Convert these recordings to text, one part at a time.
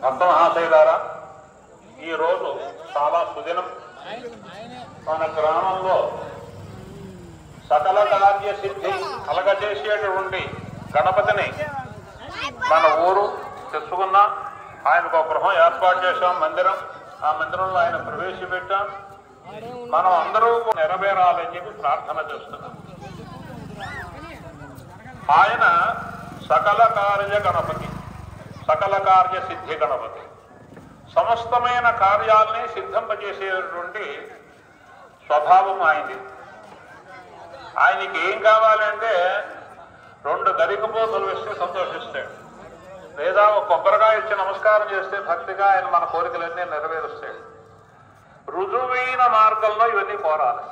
భక్త మహాశయులారా, ఈరోజు చాలా సుదినం. మన గ్రామంలో సకల కార్య సిద్ధి కలగజేసేటువంటి గణపతిని మన ఊరు తెచ్చుకున్నా. ఆయనకు ఒక గృహం ఏర్పాటు చేశాం, మందిరం. ఆ మందిరంలో ఆయన ప్రవేశపెట్టాం. మనం అందరూ నెరవేరాలని చెప్పి ప్రార్థన చేస్తున్నాం. ఆయన సకల కార్య గణపతి, సకల కార్య సిద్ధి గణపతి. సమస్తమైన కార్యాలని సిద్ధింపజేసేటువంటి స్వభావం ఆయనది. ఆయనకి ఏం కావాలంటే 2 గరికపోతలు వేస్తే సంతోషిస్తాడు, లేదా ఒక కొబ్బరికాయ ఇచ్చి నమస్కారం చేస్తే భక్తిగా ఆయన మన కోరికలన్నీ నెరవేరుస్తాడు. రుజువైన మార్గంలో ఇవన్నీ కోరాలి,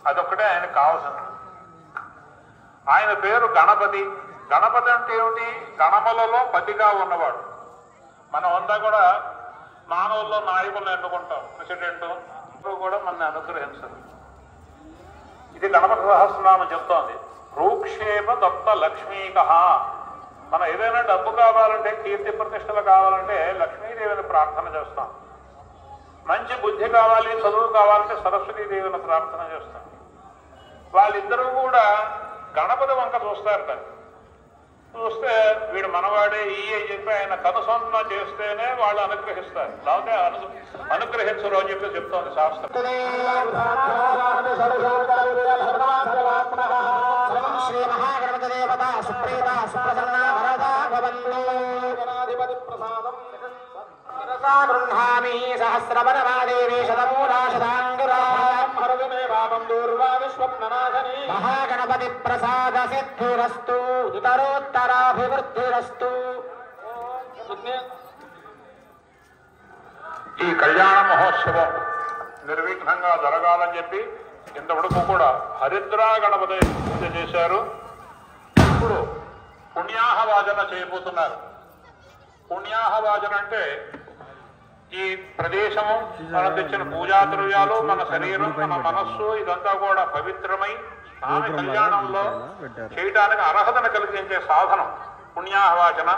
అదొక్కటే ఆయనకు కావాల్సింది. ఆయన పేరు గణపతి. గణపతి అంటే ఏమిటి? గణములలో పతిగా ఉన్నవాడు. మనం అంతా కూడా మానవుల్లో నాయకులను ఎన్నుకుంటాం, ప్రెసిడెంట్ కూడా మన అనుగ్రహించదు. ఇది గణపతి సహస్రనామం చెప్తోంది. రూక్షేమ దత్త లక్ష్మీక. మనం ఏదైనా డబ్బు కావాలంటే, కీర్తి ప్రతిష్టలు కావాలంటే లక్ష్మీదేవిని ప్రార్థన చేస్తాం. మంచి బుద్ధి కావాలి, చదువు కావాలంటే సరస్వతీదేవిని ప్రార్థన చేస్తాం. వాళ్ళిద్దరూ కూడా గణపతి వంక చూస్తారట. చూస్తే వీడు మనవాడే ఈ అని చెప్పి ఆయన కనుసంధన చేస్తేనే వాళ్ళు అనుగ్రహిస్తారు, లేకపోతే అనుగ్రహించరు అని చెప్పి చెప్తోంది శాస్త్రం. మహాగణపతి ప్రసాద సిద్ధిరస్తు, ఇతరోత్తరాభివృద్ధిరస్తు. ఈ కళ్యాణ మహోత్సవం నిర్విఘ్నంగా జరగాలని చెప్పి ఇంతవరకు కూడా హరిద్రా గణపతి పూజ చేశారు. ఇప్పుడు పుణ్యాహవాచన చేయబోతున్నారు. పుణ్యాహవాచన అంటే ఈ ప్రదేశము, మనం తెచ్చిన పూజా ద్రవ్యాలు, మన శరీరం, మన మనస్సు ఇదంతా కూడా పవిత్రమై స్వామి కళ్యాణంలో చేయడానికి అర్హతను కలిగించే సాధనం పుణ్యాహవాచన.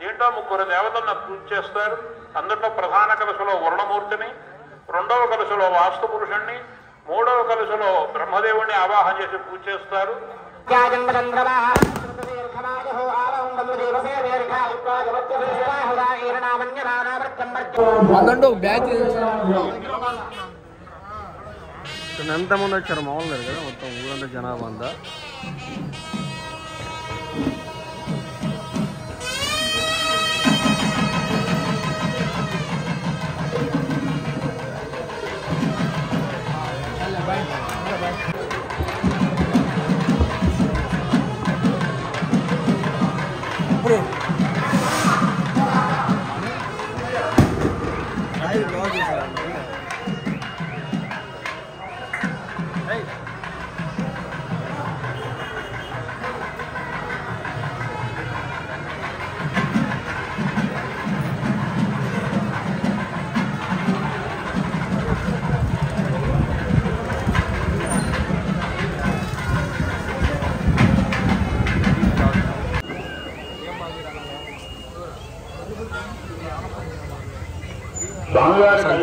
దీంట్లో 3 దేవతలను పూజ చేస్తారు. అందులో ప్రధాన కలశలో వరుణమూర్తిని, 2వ కలశలో వాస్తు పురుషుణ్ణి, 3వ కలశలో బ్రహ్మదేవుణ్ణి ఆవాహన చేసి పూజ చేస్తారు. ఎంతమంది వచ్చారు? మామూలు కదా, మొత్తం ఊరంతా జనాభా అంతా.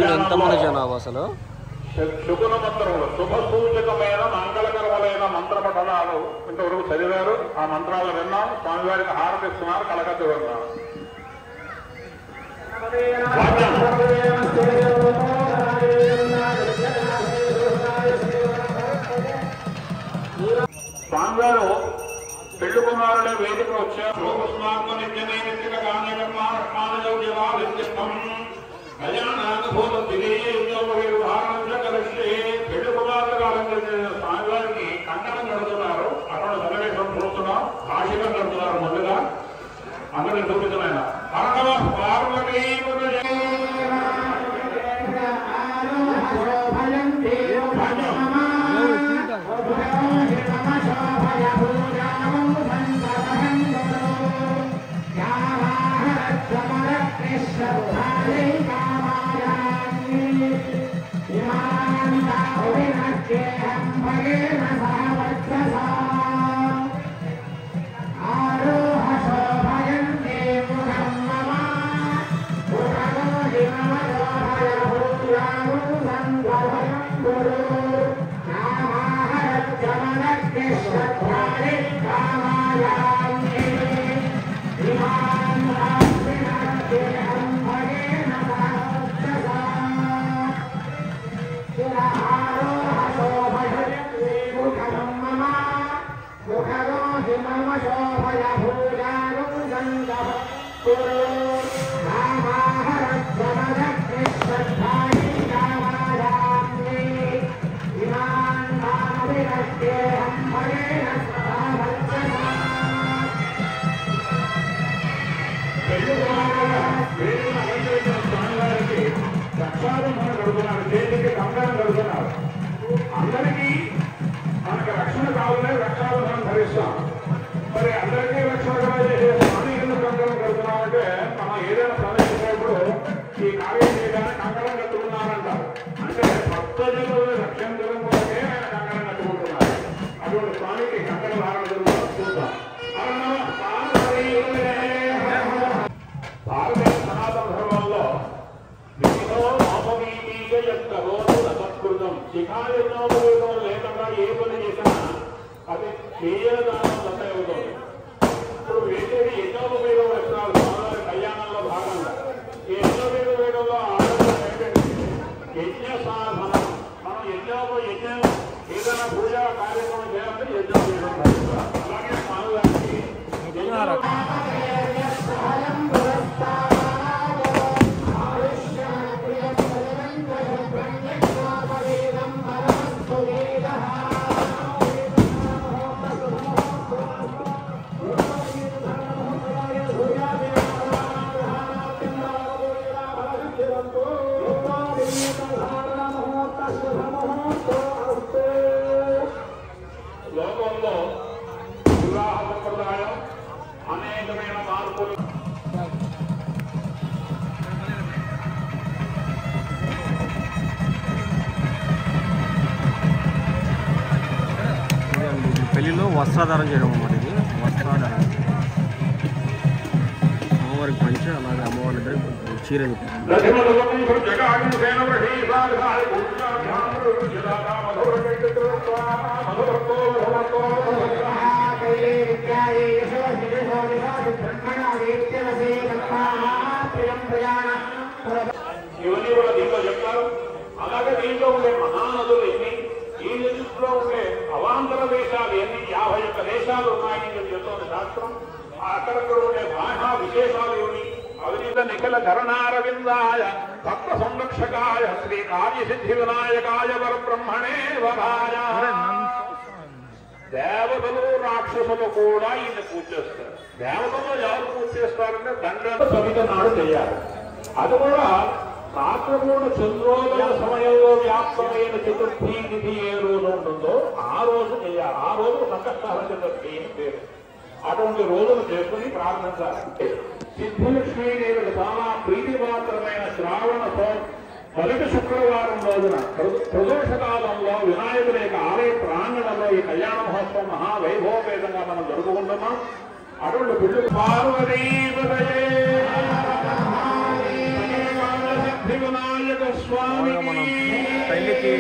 ఎంతమంది జనాభా అసలు? శుకున మంత్రములు, శుభ సూచకమైన మంగళకరములైన మంత్ర పఠనాలు ఇంతవరకు చదివారు. ఆ మంత్రాలు విన్నాం. స్వామివారికి హారతిస్తున్నారు. కలకత్తి విన్నాం. స్వామివారు పెళ్లి కుమారుడే వేదిక వచ్చారు. పెళ్లి కుమారులుగా అలంకరించిన స్వామివారికి కంకణం కడుతున్నారు. అక్కడ సన్నివేశం చూస్తున్నాం. కాశీగా కడుతున్నారు. ముందుగా అందరినీ చూపిస్తున్నాయి. పార్వతీ ఆరోహ శోభయంతే ముఖం మమ అందరికీ మనకి రక్షణ కావాలని రక్షాబంధనం ధరిస్తాం. మరి అందరికీ రక్షణ చేసే స్వామి ఎందుకు కంకణం కడుతున్నామంటే మనం ఏదైనా ప్రదర్శించేప్పుడు ఈ కార్యం చేయడానికి కంకణం కట్టుకున్నారంటారు. అంటే భక్తజనులను రక్షించడం కోసమే ఆయన కంకణం కట్టుకుంటున్నారు. అటువంటి స్వామికి కంకణ ధారణ జరుగుతుంది చూద్దాం. భారతీయ సనాతన ధర్మంలో సంస్కృతం శిఖాయజ్ఞోపవేదం లేకుండా ఏ పని చేసినా అది చేయదానం దశ అవుతుంది. ఇప్పుడు వేసేది యజ్ఞోపవేదం వస్తున్నారు స్వామివారి కళ్యాణంలో భాగంగా. ఈ యజ్ఞోపేద వేదంలో ఆలోచన ఏంటంటే యజ్ఞ సాధనం. మనం యజ్ఞం ఏదైనా పూజా కార్యక్రమం చేయాలంటే యజ్ఞోపేదం. అలాగే స్వామివారికి లోకంలో వివాహ సంప్రదాయం అనేకమైన మార్పులు పెళ్లిలో వస్త్రాధారం చేయడం అన్నమాట. ఇది వస్త్రాధారం అమ్మవారికి పంచి అలాగే అమ్మవారి దగ్గర చీర ఇవన్నీ కూడా దీంట్లో చెప్తారు. అలాగే దీంట్లో ఉండే మహానదులు ఎన్ని, ఈ లిస్టులో ఉండే అవాంతర దేశాలు ఎన్ని, 51 దేశాలు ఉన్నాయని చెప్పి చెప్తుంది శాస్త్రం. అక్కడక్కడ ఉండే భాషా విశేషాలు ఏమి, అవినీత నిఖిల చరణారవిందాయ తత్వ సంరక్షకాయ శ్రీ కార్యసిద్ధి వినాయకాయ పరబ్రహ్మణే వరాయ. దేవతలు రాక్షసులు కూడా ఈయన పూజ చేస్తారు. దేవతలు ఎవరు పూజ చేస్తారంటే దండ సవిత నాడు చేయాలి. అది కూడా రాత్రపూట చంద్రోదయ సమయంలో వ్యాప్తమైన చతుర్థి తిథి ఏ రోజు ఉంటుందో ఆ రోజు చేయాలి. ఆ రోజు సంకష్టాల చతుర్థి అని పేరు. అటువంటి రోజులు చేసుకుని ప్రారంభించాలి. సిద్ధిలక్ష్మీదేవికి చాలా ప్రీతిపాత్రమైన శ్రావణ మొదటి శుక్రవారం రోజున ప్రదోష కాలంలో వినాయకుడి యొక్క ఆలయ ప్రాంగణంలో ఈ కళ్యాణ మహోత్సవం మహావైభవపేతంగా మనం జరుపుకుంటున్నాం. అటువంటి పిల్లలు వినాయక స్వామి పెళ్లికి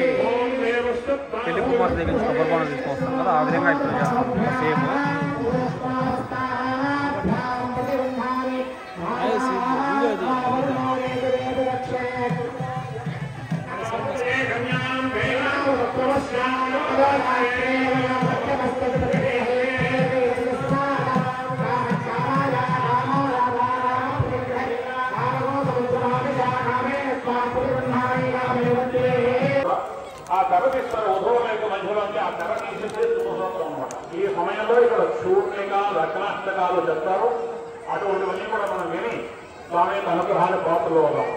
పెళ్లి కుమార్ దగ్గర కొబ్బరిపానం తీసుకొస్తాం కదా, ఆ విధంగా ఇప్పుడు చేస్తాం సేమ్. ఆ తెర తీస్తారు ఉదయం యొక్క మధ్యలో ఆ తెర తీసేస్తే శుభసూత్రం అనమాట. ఈ సమయంలో ఇక్కడ శూర్ణిక లగ్నాష్టకాలు చెప్తారు. అటువంటివన్నీ కూడా మనం విని స్వామి యొక్క అనుగ్రహాన్ని పాత్రలో ఉన్నాం.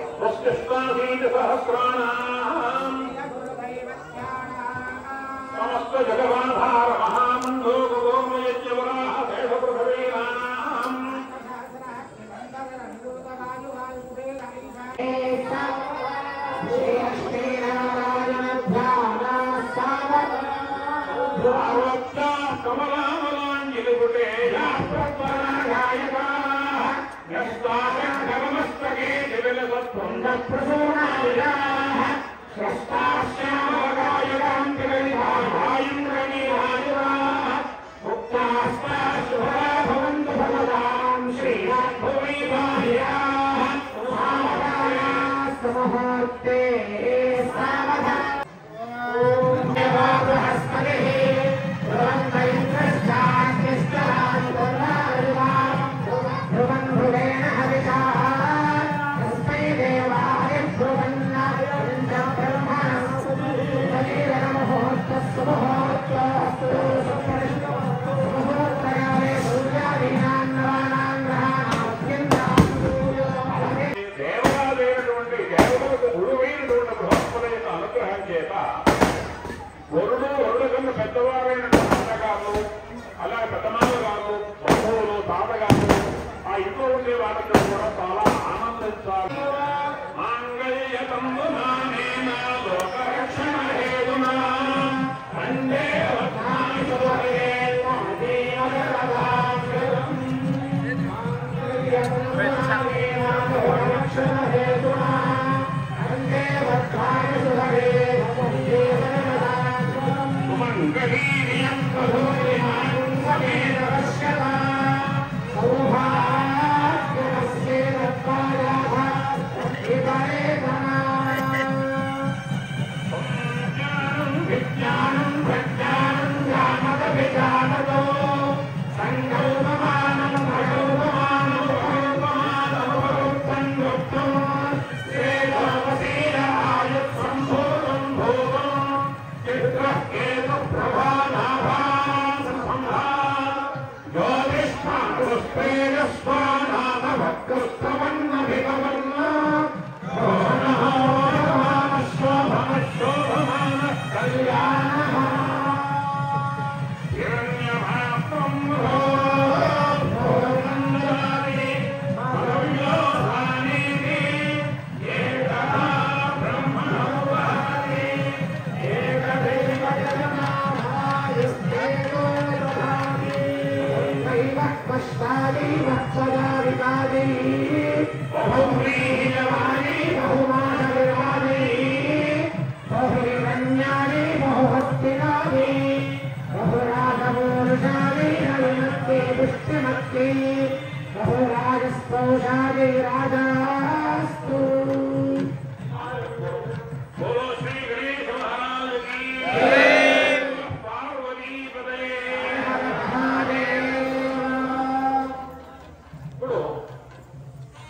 సమస్త జగవాధార మహామండో గోమయజ్ఞవరాహ దేశ పృథవీనాం కమలామలాంజలిపుటే మస్తకే దివిలసత్పుండ ప్రసూనాయ ధ్రువం ధ్రువేణ హరి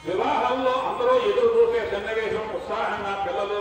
వివాహంలో అందరూ ఎదురు చూసే సన్నివేశం ఉత్సాహంగా పిల్లలు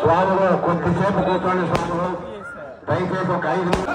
స్వాములు కొద్దిసేపు కూర్చోండి. స్వాములు దయచేసి ఒక 5 నిమిషాలు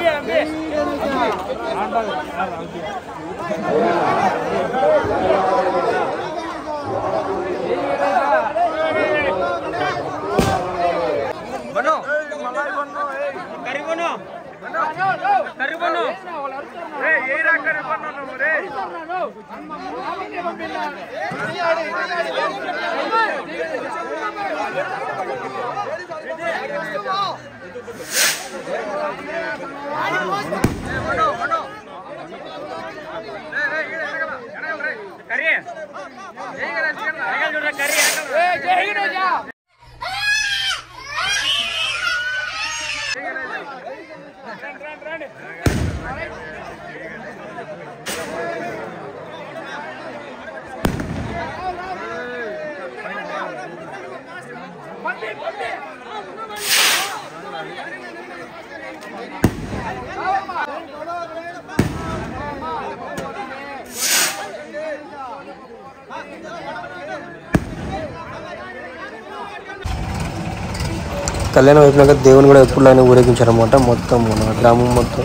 కళ్యాణం అయిపోయినాక దేవుని కూడా ఎప్పుడు ఆయన ఊరేగించారన్నమాట. మొత్తం మన గ్రామం మొత్తం.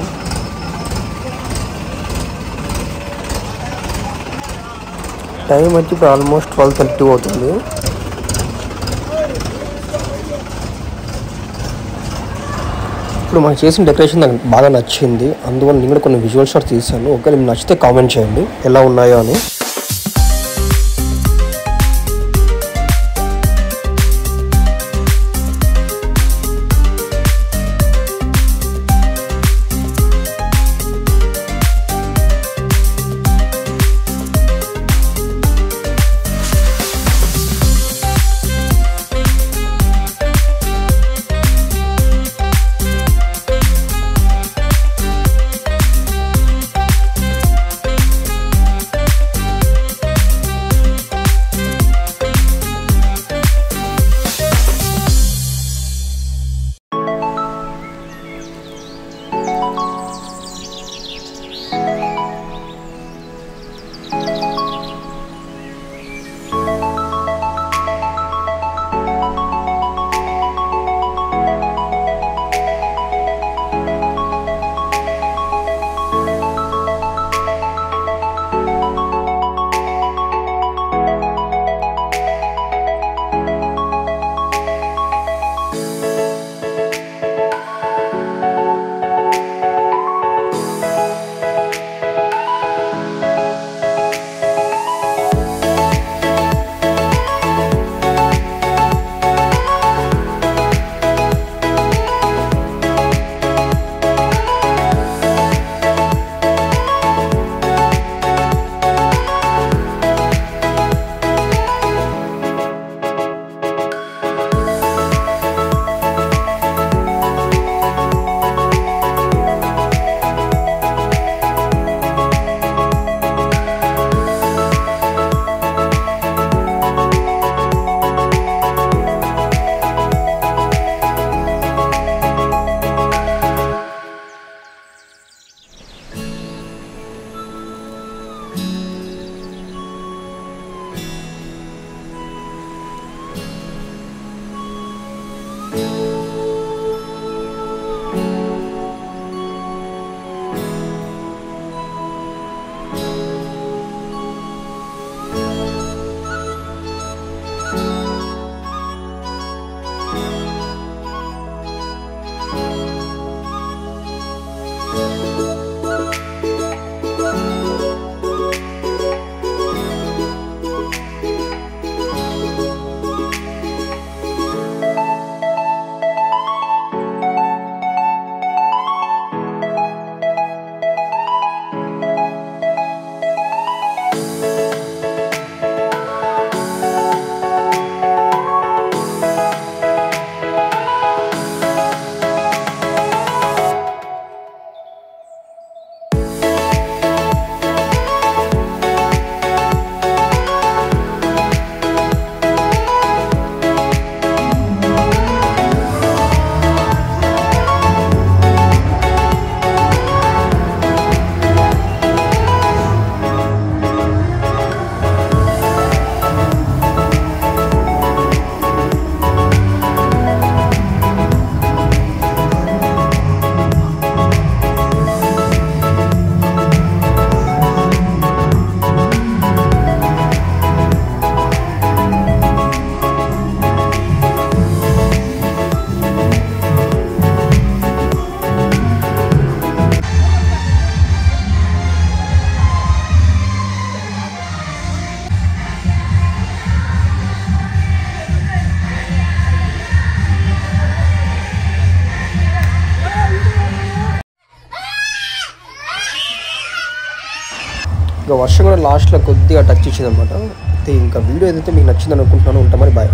టైం వచ్చి ఇప్పుడు ఆల్మోస్ట్ 12:30 అవుతుంది. ఇప్పుడు మనం చేసిన డెకరేషన్ నాకు బాగా నచ్చింది. అందువల్ల నేను కూడా కొన్ని విజువల్ షాట్స్ తీసాను. ఒకవేళ మీకు నచ్చితే కామెంట్ చేయండి ఎలా ఉన్నాయో అని. ఇంకా వర్షం కూడా లాస్ట్లో కొద్దిగా టచ్ ఇచ్చింది అనమాట. అయితే ఇంకా వీడియో ఏదైతే మీకు నచ్చిందని అనుకుంటున్నాను. ఉంటామని బాయ్.